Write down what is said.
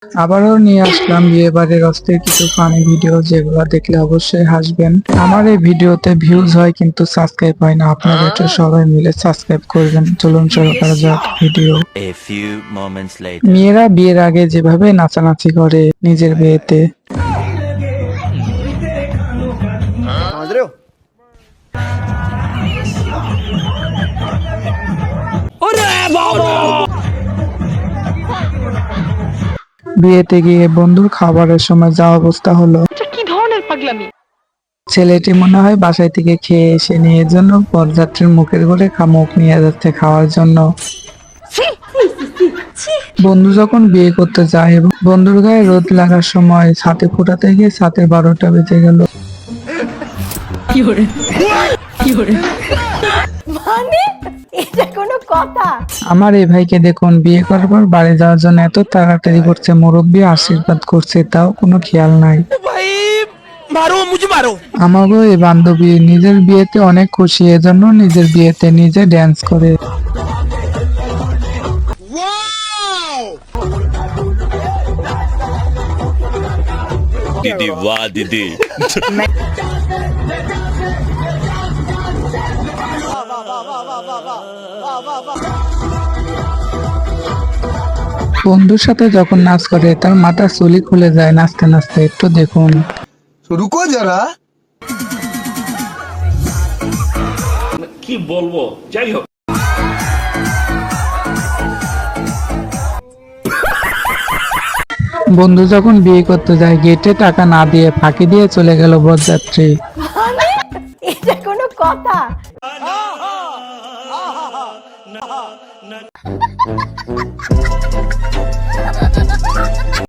আবারও নিয়ে আসলাম বিয়ে বাড়ির অস্থির কিছু ফানি ভিডিও, যেগুলো দেখলে অবশ্যই হাসবেন। আমার এই ভিডিওতে ভিউজ হয় কিন্তু সাবস্ক্রাইব হয় না, আপনারা এটা সবাই মিলে সাবস্ক্রাইব করবেন। চলুন শুরু করা যাক ভিডিও। মেয়েরা বিয়ের আগে যেভাবে নাচানাচি করে নিজের বিয়েতে, समझ रहे हो। বিয়েতে গিয়ে বন্ধুর খাবারের সময় যা অবস্থা হলো, কি ধরনের পাগলামি! ছেলেটি মনে হয় বাসায় থেকে খেয়ে এসে নিয়ে জন্য বরযাত্রীর মুখের ঘরে মুখ নিয়ে যাচ্ছে খাওয়ার জন্য। বন্ধু যখন বিয়ে করতে যায় এবং বন্ধুর গায়ে রোদ লাগার সময় ছাতে ফোটাতে গিয়ে ছাতের 12টা বেজে গেল। মানে এটা কোনো কথা? আমার এই ভাইকে দেখুন, বিয়ে করার পর বাড়ি যাওয়ার জন্য এত তাড়াতাড়ি করছে, মুরব্বী আশীর্বাদ করছে তাও কোনো খেয়াল নাই। আমাগো এই বান্ধবী নিজের বিয়েতে অনেক খুশি, এজন্য নিজের বিয়েতে নিজে ড্যান্স করে। दीदी वाह दीदी। বন্ধুর সাথে যখন নাচ করে তার মাথা চুলি খুলে যায় নাচতে নাচতে, একটু দেখুন। रुको जरा। কি বলবো, যাই হোক। বন্ধু যখন বিয়ে করতে যায় গেটে টাকা না দিয়ে ফাঁকি দিয়ে চলে গেল বরযাত্রী। মানে এটা কোনো কথা?